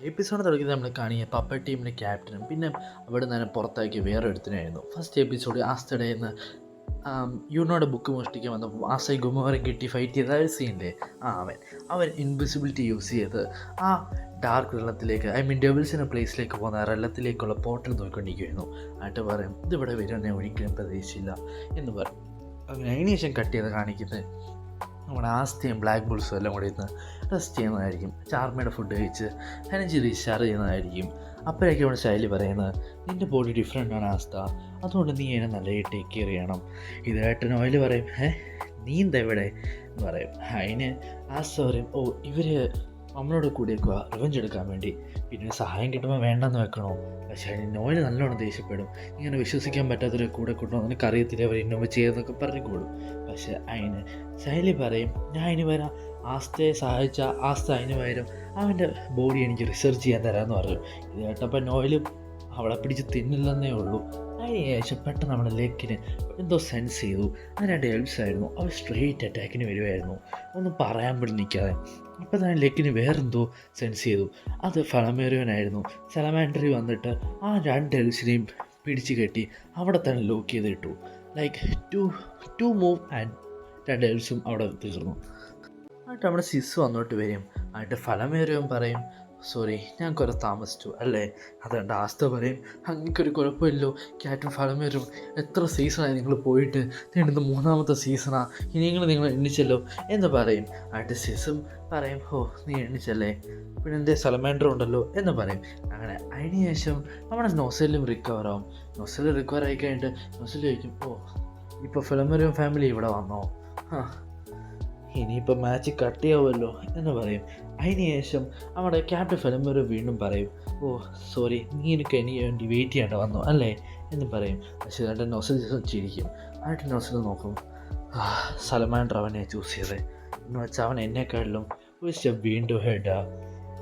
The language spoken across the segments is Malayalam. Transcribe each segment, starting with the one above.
എപ്പിസോഡ് തുടങ്ങിയത് നമ്മൾ കാണിയ പപ്പ ടീമിൻ്റെ ക്യാപ്റ്റനും പിന്നെ അവിടെ നിന്ന് പുറത്താക്കി വേറെ ഒരുത്തനായിരുന്നു. ഫസ്റ്റ് എപ്പിസോഡ് ആസ്തടയെന്ന് യുനോയുടെ ബുക്ക് മോഷ്ടിക്കാൻ വന്നപ്പോൾ ആസൈ ഗുമോറെ കിട്ടി ഫൈറ്റ് ചെയ്ത ഒരു സീനില്ലേ, അവൻ ഇൻവിസിബിലിറ്റി യൂസ് ചെയ്ത് ആ ഡാർക്ക് വെള്ളത്തിലേക്ക് ഡെവിൾസിൻ്റെ പ്ലേസിലേക്ക് പോകുന്ന വെള്ളത്തിലേക്കുള്ള പോർട്ടൽ നോക്കിക്കൊണ്ടിരിക്കുകയായിരുന്നു. ആയിട്ട് പറയും ഇതിവിടെ വരുമെന്നെ ഒരിക്കലും പ്രതീക്ഷിച്ചില്ല എന്ന് പറയും. അങ്ങനെ അതിന് ശേഷം കട്ട് ചെയ്ത് കാണിക്കുന്നത് നമ്മുടെ ആസ്തിയും ബ്ലാക്ക് ബുൾസും എല്ലാം കൂടി ഇന്ന് റെസ്റ്റ് ചെയ്യുന്നതായിരിക്കും. ചാർമയുടെ ഫുഡ് കഴിച്ച് എനർജി റീചാർജ് ചെയ്യുന്നതായിരിക്കും. അപ്പോഴേക്കും ഇവിടെ ശൈലി പറയുന്നത് നിൻ്റെ ബോഡി ഡിഫറെൻ്റ് ആണ് ആസ്ത, അതുകൊണ്ട് നീ അതിനെ നല്ലതായി ടേക്ക് കെയർ ചെയ്യണം. ഇതായിട്ട് നോയിൽ പറയും നീ എന്താ ഇവിടെ എന്ന് പറയും. അതിന് ആസ്ത പറയും ഇവർ നമ്മളോട് കൂടിയേക്കുക റിവഞ്ച് എടുക്കാൻ വേണ്ടി, പിന്നെ സഹായം കിട്ടുമ്പോൾ വേണ്ടെന്ന് വെക്കണോ. പക്ഷേ അതിന് നോയിൽ നല്ലോണം ദേഷ്യപ്പെടും. ഇങ്ങനെ വിശ്വസിക്കാൻ പറ്റാത്തൊരു കൂടെ കൂട്ടണം, നിനക്കറിയത്തില്ല അവർ ഇന്നോവ ചെയ്തെന്നൊക്കെ പറഞ്ഞു കൂടും. പക്ഷെ അതിന് ശൈലി പറയും ഞാൻ അതിന് വരാം, ആസ്തയെ സഹായിച്ച ആസ്ത അതിന് പകരം അവൻ്റെ ബോഡി എനിക്ക് റിസർച്ച് ചെയ്യാൻ തരാമെന്ന് പറഞ്ഞു. ഇത് കേട്ടപ്പോൾ നോയിലും അവളെ പിടിച്ച് തിന്നില്ലെന്നേ ഉള്ളൂ. അതിന് ശേഷം പെട്ടെന്ന് നമ്മുടെ ലെക്കിന് എന്തോ സെൻസ് ചെയ്തു. അത് രണ്ട് എൽപ്സായിരുന്നു. അവർ സ്ട്രെയിറ്റ് അറ്റാക്കിന് വരുമായിരുന്നു, ഒന്നും പറയാൻ പോലും നിൽക്കാതെ. അപ്പോൾ തന്നെ ലെക്കിന് വേറെന്തോ സെൻസ് ചെയ്തു. അത് ഫളമേറിയവനായിരുന്നു. സലമാൻഡറി വന്നിട്ട് ആ രണ്ട് എൽസിനെയും പിടിച്ച് കെട്ടി അവിടെ തന്നെ ലോക്ക് ചെയ്തിട്ടു. ലൈക്ക് ടു മൂവ് ആൻഡ് രണ്ട് എൽസും അവിടെ തീർന്നു. എന്നിട്ട് നമ്മുടെ സിസ് വന്നോട്ട് വരും. എന്നിട്ട് ഫലമേറിയവൻ പറയും സോറി ഞാൻ കുറെ താമസിച്ചു അല്ലേ. അതുകൊണ്ട് ആസ്ത പറയും അങ്ങനെയൊരു കുഴപ്പമില്ലല്ലോ ക്യാറ്റും ഫലമേരും എത്ര സീസണായി നിങ്ങൾ പോയിട്ട്, നീണ്ടുന്ന മൂന്നാമത്തെ സീസണാ, ഇനിയെങ്കിലും നിങ്ങൾ എണ്ണിച്ചല്ലോ എന്ന് പറയും. ആയിട്ട് സിസും പറയും നീ എണ്ണിച്ചല്ലേ, പിന്നെ എൻ്റെ സലമാൻഡർ ഉണ്ടല്ലോ എന്ന് പറയും. അങ്ങനെ അതിന് ശേഷം നമ്മുടെ നൊസലും റിക്കവറാവും. നൊസൽ റിക്കവർ ആയി കഴിഞ്ഞിട്ട് നൊസൽ ചോദിക്കും ഇപ്പോൾ ഫിലമേറിയം ഫാമിലി ഇവിടെ വന്നോ, ഇനിയിപ്പോൾ മാച്ച് കട്ട് ചെയ്യാവുമല്ലോ എന്ന് പറയും. അതിന് ശേഷം നമ്മുടെ ക്യാപ്റ്റൻ ഫിലമേറിയം വീണ്ടും പറയും സോറി നീ എനിക്ക് വേണ്ടി വെയിറ്റ് ചെയ്യേണ്ട വന്നു അല്ലേ എന്ന് പറയും. പക്ഷേ എന്നിട്ട് നൊസൽ ചിരിക്കും. ആയിട്ട് നൊസൽ നോക്കും സലമാൻഡർ അവനെ ചൂസ് ചെയ്തത് എന്ന് വെച്ചാൽ അവൻ എന്നെക്കാളിലും ഒരു സ്റ്റെപ്പ് വീണ്ടും ഹെഡാ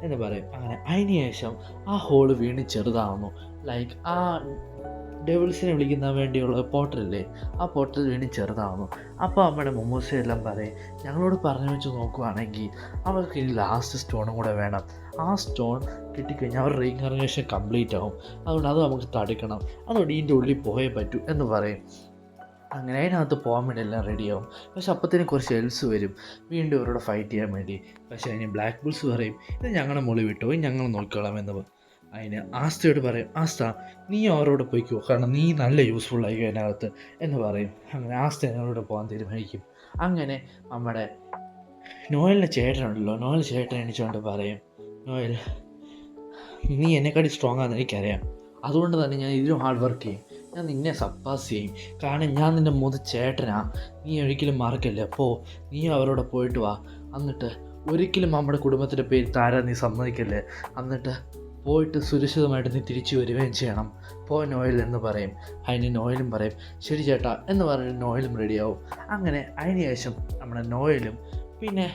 എന്ന് പറയും. അങ്ങനെ അതിന് ശേഷം ആ ഹോള് വീണ്ടും ചെറുതാവുന്നു. ലൈക്ക് ആ ഡെവിൾസിനെ വിളിക്കുന്ന വേണ്ടിയുള്ള പോർട്ടലല്ലേ, ആ പോർട്ടൽ വീണ്ടും ചെറുതാവുന്നു. അപ്പോൾ നമ്മുടെ മൊമോസയെല്ലാം പറയും ഞങ്ങളോട് പറഞ്ഞു വെച്ച് നോക്കുവാണെങ്കിൽ അവർക്ക് ഇനി ലാസ്റ്റ് സ്റ്റോണും കൂടെ വേണം. ആ സ്റ്റോൺ കിട്ടിക്കഴിഞ്ഞാൽ അവർ റീഇൻകാർണേഷൻ കംപ്ലീറ്റ് ആവും, അതുകൊണ്ട് അത് നമുക്ക് തടുക്കണം, അതുകൊണ്ട് ഇതിൻ്റെ ഉള്ളിൽ പോയേ പറ്റൂ എന്ന് പറയും. അങ്ങനെ അതിനകത്ത് പോകാൻ വേണ്ടി എല്ലാം റെഡിയാവും. പക്ഷെ അപ്പത്തേന് കുറച്ച് എൽസ് വരും വീണ്ടും അവരോട് ഫൈറ്റ് ചെയ്യാൻ വേണ്ടി. പക്ഷേ അതിന് ബ്ലാക്ക് ബുൾസ് പറയും ഇത് ഞങ്ങളുടെ മുകളിൽ വിട്ടോ, ഞങ്ങൾ നോക്കിക്കോളാം എന്ന്. അതിന് ആസ്തയോട് പറയും ആസ്ത നീ അവരോട് പോയിക്കോ, കാരണം നീ നല്ല യൂസ്ഫുള്ളായിരിക്കും അതിനകത്ത് എന്ന് പറയും. അങ്ങനെ ആസ്ത എന്നോട് പോകാൻ തീരുമാനിക്കും. അങ്ങനെ നമ്മുടെ നോയലിൻ്റെ ചേട്ടനുണ്ടല്ലോ, നോയൽ ചേട്ടൻ എണിച്ചുകൊണ്ട് പറയും നോയൽ നീ എന്നെക്കാട്ടി സ്ട്രോങ് ആണെന്ന് എനിക്കറിയാം, അതുകൊണ്ട് തന്നെ ഞാൻ ഇതിലും ഹാർഡ് വർക്ക് ചെയ്യും, ഞാൻ നിന്നെ സപ്പാസ് ചെയ്യും, കാരണം ഞാൻ നിൻ്റെ ചേട്ടനാ, നീ ഒരിക്കലും മറക്കല്ലേ. അപ്പോൾ നീ അവരോട് പോയിട്ട് വാ, എന്നിട്ട് ഒരിക്കലും നമ്മുടെ കുടുംബത്തിൻ്റെ പേര് താരാൻ നീ സമ്മതിക്കല്ലേ, എന്നിട്ട് പോയിട്ട് സുരക്ഷിതമായിട്ട് നീ തിരിച്ചു വരികയും ചെയ്യണം, നോയൽ എന്ന് പറയും. അതിന് നോയലും പറയും ശരി ചേട്ടാ എന്ന് പറഞ്ഞ് നോയലും റെഡിയാവും. അങ്ങനെ അതിന് ശേഷം നമ്മുടെ നോയലും പിന്നെ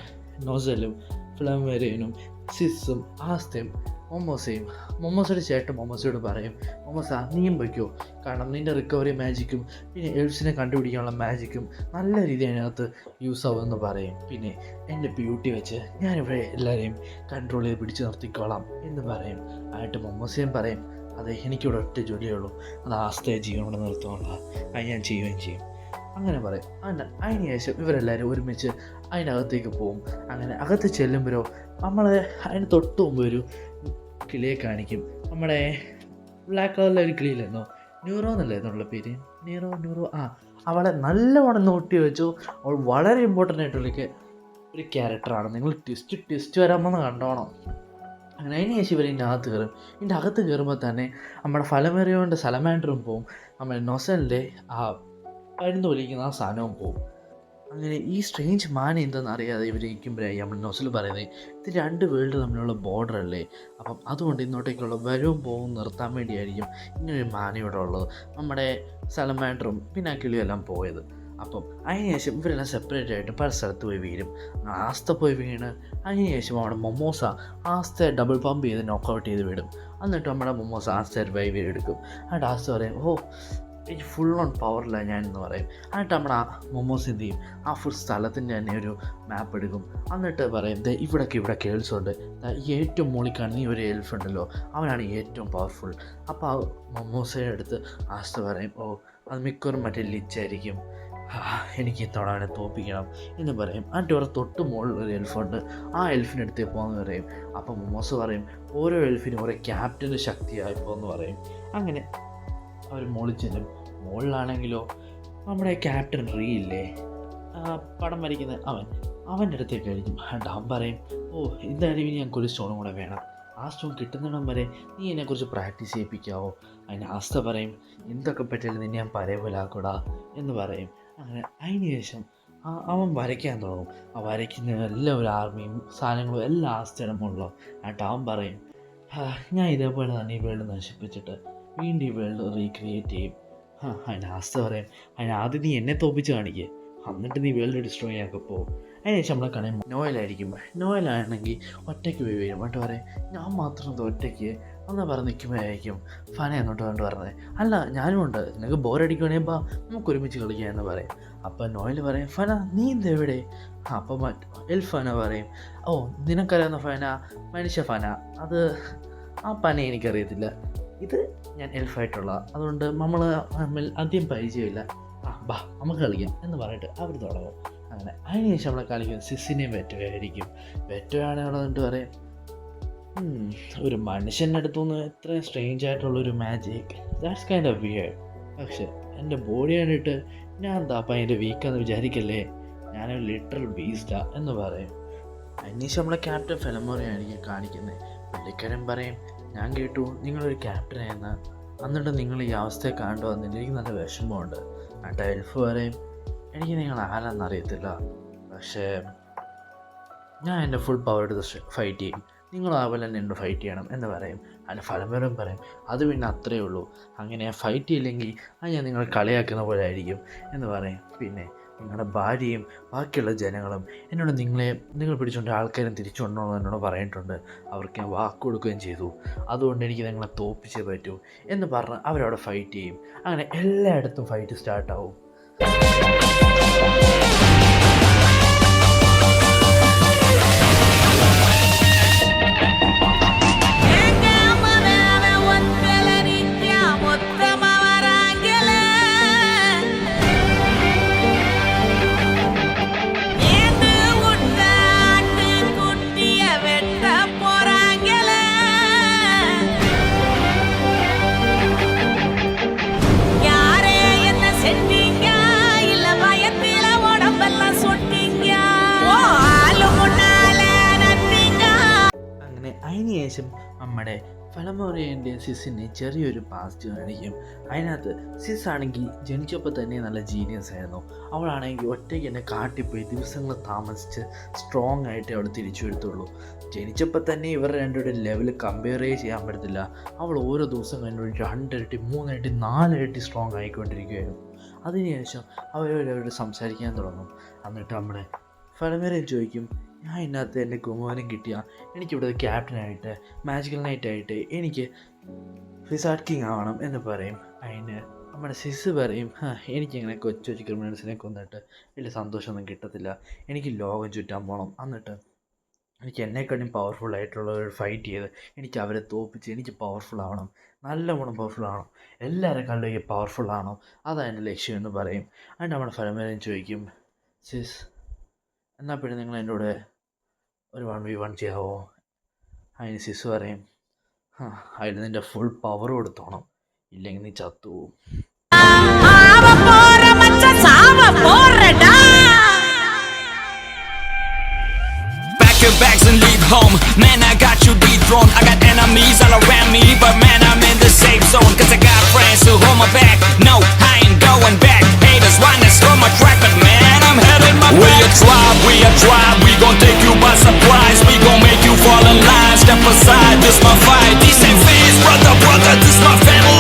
നൊസലും ഫ്ലമേറിയനും സിസും ആസ്തയും മൊമോസയുടെ ചേട്ടൻ മൊമോസയോട് പറയും മൊമോസ നീയും വയ്ക്കോ, കാരണം നിൻ്റെ റിക്കവറി മാജിക്കും പിന്നെ എൽസിനെ കണ്ടുപിടിക്കാനുള്ള മാജിക്കും നല്ല രീതിയിൽ അതിനകത്ത് യൂസ് ആവുമെന്ന് പറയും. പിന്നെ എൻ്റെ ബ്യൂട്ടി വെച്ച് ഞാനിവിടെ എല്ലാവരെയും കൺട്രോൾ ചെയ്ത് പിടിച്ച് നിർത്തിക്കോളാം എന്ന് പറയും. ആയിട്ട് മൊമോസയും പറയും അതെ എനിക്കിവിടെ ഒറ്റ ജോലിയേ ഉള്ളൂ, അത് ആസ്തയെ ജീവനോടെ നിർത്തുകയുള്ള അത് ഞാൻ ചെയ്യുകയും ചെയ്യും അങ്ങനെ പറയും. അതിന് ശേഷം ഇവരെല്ലാവരും ഒരുമിച്ച് അതിനകത്തേക്ക് പോവും. അങ്ങനെ അകത്ത് ചെല്ലുമ്പോഴോ നമ്മൾ അതിന് തൊട്ട് മുമ്പ് ഒരു കിളിയെ കാണിക്കും. നമ്മുടെ ബ്ലാക്ക് കളറിലെ ഒരു കിളിയില്ലെന്നോ, ന്യൂറോ എന്നല്ലായിരുന്നുള്ള പേര്, ന്യൂറോ അവളെ നല്ലവണ്ണം നോട്ടി വെച്ചു. അവൾ വളരെ ഇമ്പോർട്ടൻ്റ് ആയിട്ടുള്ള ഒരു ക്യാരക്ടറാണ്, നിങ്ങൾ ട്വിസ്റ്റ് വരാമെന്ന് കണ്ടോണം. അങ്ങനെ അതിന് ശേഷം ഇവർ ഇതിൻ്റെ അകത്ത് കയറും. ഇതിൻ്റെ അകത്ത് കയറുമ്പോൾ തന്നെ നമ്മുടെ ഫലമേറിയോണ്ട് സലമാൻഡറും പോവും, നമ്മുടെ നൊസലിൻ്റെ ആ മരുന്ന് ഒലിക്കുന്ന ആ സാധനവും പോവും. അങ്ങനെ ഈ സ്ട്രേഞ്ച് മാൻ എന്തെന്ന് അറിയാതെ ഇവർ ഇരിക്കുമ്പോഴായി നമ്മൾ നൊസൽ പറയുന്നത് ഇത് രണ്ട് വേൾഡ് തമ്മിലുള്ള ബോർഡർ അല്ലേ, അപ്പം അതുകൊണ്ട് ഇങ്ങോട്ടേക്കുള്ള വരവും പോവും നിർത്താൻ വേണ്ടിയായിരിക്കും ഇങ്ങനൊരു മാൻ ഇവിടെ ഉള്ളത്. നമ്മുടെ സലമാൻഡറും പിന്നെ ആ കിളിയെല്ലാം പോയത്. അപ്പം അതിനുശേഷം ഇവരെല്ലാം സെപ്പറേറ്റ് ആയിട്ട് പല സ്ഥലത്ത് പോയി വീഴും. ആസ്ത പോയി വീണ് അതിനുശേഷം നമ്മുടെ മൊമോസ ആസ്തയെ ഡബിൾ പമ്പ് ചെയ്ത് നോക്കൗട്ട് ചെയ്ത് വിടും. എന്നിട്ട് നമ്മുടെ മൊമോസ ആസ്ത റിവൈവ് എടുക്കും. ആ ആസ്ത പറയും എനിക്ക് ഫുൾ ഓൺ പവറിലാണ് ഞാൻ എന്ന് പറയും. എന്നിട്ട് നമ്മുടെ ആ മൊമോസ് എന്ത് ചെയ്യും, ആ ഫുൾ സ്ഥലത്തിൻ്റെ തന്നെ ഒരു മാപ്പ് എടുക്കും. എന്നിട്ട് പറയും ഇവിടെ കേൾസ് ഉണ്ട്, ഏറ്റവും മുകളിൽ കാണുന്ന ഈ ഒരു എൽഫ് ഉണ്ടല്ലോ അവനാണ് ഏറ്റവും പവർഫുൾ. അപ്പോൾ ആ മൊമോസയുടെ അടുത്ത് ആസ്ത പറയും, ഓ അത് മിക്കവാറും മറ്റേ ലിച്ചായിരിക്കും, എനിക്ക് തൊടാനെ തോപ്പിക്കണം എന്ന് പറയും. എന്നിട്ട് അവരുടെ തൊട്ട് മുകളിലൊരു എൽഫുണ്ട്, ആ എൽഫിൻ്റെ അടുത്ത് പോകാമെന്ന് പറയും. അപ്പം മൊമോസ് പറയും ഓരോ എൽഫിനും ഓരോ ക്യാപ്റ്റൻ്റെ ശക്തിയായിപ്പോന്ന് പറയും. അങ്ങനെ അവർ മുകളിൽ ചെല്ലും. മുകളിലാണെങ്കിലോ നമ്മുടെ ക്യാപ്റ്റൻ റീ ഇല്ലേ, പടം വരയ്ക്കുന്ന അവൻ്റെ അടുത്തേക്ക് കഴിക്കും. അവൻ പറയും, ഓ എന്തായാലും ഇനി ഞങ്ങൾക്ക് ഒരു സ്റ്റോണും കൂടെ വേണം, ആ സ്റ്റോൺ കിട്ടുന്നിടം വരെ നീ എന്നെക്കുറിച്ച് പ്രാക്ടീസ് ചെയ്യിപ്പിക്കാവോ. അതിന് ആസ്ത പറയും, എന്തൊക്കെ പറ്റിയാലും നിന്നെ ഞാൻ പരേപോലാക്കൂടാ എന്ന് പറയും. അങ്ങനെ അതിന് ശേഷം അവൻ വരയ്ക്കാൻ തുടങ്ങും. ആ വരയ്ക്കുന്ന എല്ലാ ഒരു ആർമിയും സാധനങ്ങളും എല്ലാം ആസ്തയുടെ മുകളിലോ. എന്നിട്ട് അവൻ പറയും, ഞാൻ ഇതേപോലെ തന്നെ ഈ വേൾഡ് നശിപ്പിച്ചിട്ട് വീണ്ടും ഈ വേൾഡ് റീക്രിയേറ്റ് ചെയ്യും. അതിന് ആസ്ത പറയും, അതിന് ആദ്യം നീ എന്നെ തോപ്പിച്ച് കാണിക്കേ, എന്നിട്ട് നീ വേൾഡ് ഡിസ്ട്രോയ് ആക്കി പോകും. അതിനുശേഷം നമ്മളെ കാണാൻ നോയലായിരിക്കും. നോയലാണെങ്കിൽ ഒറ്റയ്ക്ക് പോയി വരും. എന്നിട്ട് പറയും, ഞാൻ മാത്രം ഒറ്റയ്ക്ക് ഒന്ന് പറഞ്ഞ് നിൽക്കുമ്പോഴായിരിക്കും ഫന എന്നോട്ട് കൊണ്ട് പറഞ്ഞത്, അല്ല ഞാനും ഉണ്ട്, നിനക്ക് ബോറടിക്കുകയാണെങ്കിൽ ബാ നമുക്ക് ഒരുമിച്ച് കളിക്കുക എന്ന് പറയും. അപ്പം നോയൽ പറയും, ഫന നീ എന്തെവിടെ? അപ്പം എൽഫന പറയും, ഓ നിനക്കറിയാവുന്ന ഫന മനുഷ്യ ഫന, അത് ആ പന എനിക്കറിയത്തില്ല, ഇത് ഞാൻ എൽഫായിട്ടുള്ള, അതുകൊണ്ട് നമ്മൾ തമ്മിൽ അധികം പരിചയമില്ല, ബാ നമുക്ക് കളിക്കാം എന്ന് പറഞ്ഞിട്ട് അവർ തുടങ്ങും. അങ്ങനെ അതിനുശേഷം നമ്മളെ കളിക്കുന്നത് സിസിനെയും വെറ്റോയായിരിക്കും. വെറ്റോയാണെന്നുള്ളത് പറയും, ഒരു മനുഷ്യൻ്റെ അടുത്തുനിന്ന് എത്രയും സ്ട്രേഞ്ച് ആയിട്ടുള്ളൊരു magic, that's kind of weird. പക്ഷെ എൻ്റെ ബോഡി കണ്ടിട്ട് ഞാൻ എന്താ അപ്പം അതിൻ്റെ വീക്കാന്ന് വിചാരിക്കല്ലേ, ഞാനൊരു ലിറ്ററൽ ബീസ്റ്റാ എന്ന് പറയും. അതിനുശേഷം നമ്മളെ ക്യാപ്റ്റൻ ഫെലമോറയായിരിക്കും കാണിക്കുന്നത്. പുള്ളിക്കാരൻ പറയും, ഞാൻ കേട്ടു നിങ്ങളൊരു ക്യാപ്റ്റനായെന്ന്, എന്നിട്ട് നിങ്ങൾ ഈ അവസ്ഥയെ കണ്ടു വന്നില്ല, എനിക്ക് നല്ല വിഷമമുണ്ട്. എന്നിട്ട് എൽഫ് പറയും, എനിക്ക് നിങ്ങൾ ആരാന്നറിയത്തില്ല, പക്ഷേ ഞാൻ എൻ്റെ ഫുൾ പവർ എടുത്ത് ഫൈറ്റ് ചെയ്യും, നിങ്ങൾ അതുപോലെ തന്നെ എന്നോട് ഫൈറ്റ് ചെയ്യണം എന്ന് പറയും. അതിന് ഫലമേറും പറയും, അത് പിന്നെ അത്രയേ ഉള്ളൂ, അങ്ങനെ ഫൈറ്റ് ചെയ്യില്ലെങ്കിൽ അത് ഞാൻ നിങ്ങൾ കളിയാക്കുന്ന പോലെ ആയിരിക്കും എന്ന് പറയും. പിന്നെ നിങ്ങളുടെ ഭാര്യയും ബാക്കിയുള്ള ജനങ്ങളും എന്നോട് നിങ്ങൾ പിടിച്ചുകൊണ്ട് ആൾക്കാരും തിരിച്ചു കൊണ്ടുപോകണമെന്ന് എന്നോട് പറഞ്ഞിട്ടുണ്ട്, അവർക്ക് ഞാൻ വാക്ക് കൊടുക്കുകയും ചെയ്തു, അതുകൊണ്ട് എനിക്ക് നിങ്ങളെ തോപ്പിച്ചേ പറ്റൂ എന്ന് പറഞ്ഞ് അവരവിടെ ഫൈറ്റ് ചെയ്യും. അങ്ങനെ എല്ലായിടത്തും ഫൈറ്റ് സ്റ്റാർട്ടാവും. അതിനുശേഷം നമ്മുടെ ഫലമോറിയൻ്റെ സിസിന് ചെറിയൊരു പാസ്റ്റ് കാണിക്കും. അതിനകത്ത് സിസ് ആണെങ്കിൽ ജനിച്ചപ്പോൾ തന്നെ നല്ല ജീനിയസ് ആയിരുന്നു. അവളാണെങ്കിൽ ഒറ്റയ്ക്ക് തന്നെ കാട്ടിപ്പോയി ദിവസങ്ങൾ താമസിച്ച് സ്ട്രോങ് ആയിട്ട് അവൾ തിരിച്ചു വരുത്തുള്ളൂ. ജനിച്ചപ്പോൾ തന്നെ ഇവരുടെ രണ്ടുപേരുടെ ലെവൽ കമ്പയറേ ചെയ്യാൻ പറ്റത്തില്ല. അവൾ ഓരോ ദിവസം കഴിഞ്ഞ 2 ഇരട്ടി 3 ഇരട്ടി 4 ഇരട്ടി സ്ട്രോങ് ആയിക്കൊണ്ടിരിക്കുകയായിരുന്നു. അതിനുശേഷം അവരവരോട് സംസാരിക്കാൻ തുടങ്ങും. എന്നിട്ട് നമ്മുടെ ഫലമേറിയൻ ചോദിക്കും, ഞാൻ ഇതിനകത്ത് എൻ്റെ കുമാരൻ കിട്ടിയ എനിക്കിവിടെ ക്യാപ്റ്റനായിട്ട് മാജിക്കൽ നൈറ്റായിട്ട് എനിക്ക് വിസാർഡ് കിങ് ആവണം എന്ന് പറയും. അതിന് നമ്മുടെ സിസ് പറയും, എനിക്കിങ്ങനെ കൊച്ചു കൊച്ചു ക്രിമിനൽസിനെ കൊന്നിട്ട് വലിയ സന്തോഷമൊന്നും കിട്ടത്തില്ല, എനിക്ക് ലോകം ചുറ്റാൻ പോകണം, എന്നിട്ട് എനിക്ക് എന്നെക്കാളും പവർഫുള്ളായിട്ടുള്ളവർ ഫൈറ്റ് ചെയ്ത് എനിക്ക് അവരെ തോൽപ്പിച്ച് എനിക്ക് പവർഫുൾ ആവണം, നല്ലവണ്ണം പവർഫുൾ ആവണം, എല്ലാവരെക്കാളും പവർഫുൾ ആവണം, അതാണ് എൻ്റെ ലക്ഷ്യം എന്ന് പറയും. അതിന് നമ്മുടെ ഫലമേറിയൻ ചോദിക്കും, സിസ് എന്നാൽ പിന്നെ നിങ്ങൾ എൻ്റെ കൂടെ ഒരു 1v1 ചെയ്യാവോ? അതിന് സിസ് പറയും, അതിന് നിൻ്റെ ഫുൾ പവർ കൊടുത്തോണം, ഇല്ലെങ്കിൽ നീ ചത്തുപോകും. Bags and leave home. Man, I got you dethroned. I got enemies all around me, but man, I'm in the safe zone. Cause I got friends who hold my back. No, I ain't going back. Haters wanna slow my track, but man, I'm heading my back. We a tribe, we gon' take you by surprise. We gon' make you fall in line. Step aside, this my fight. These ain't fees, brother, this my family.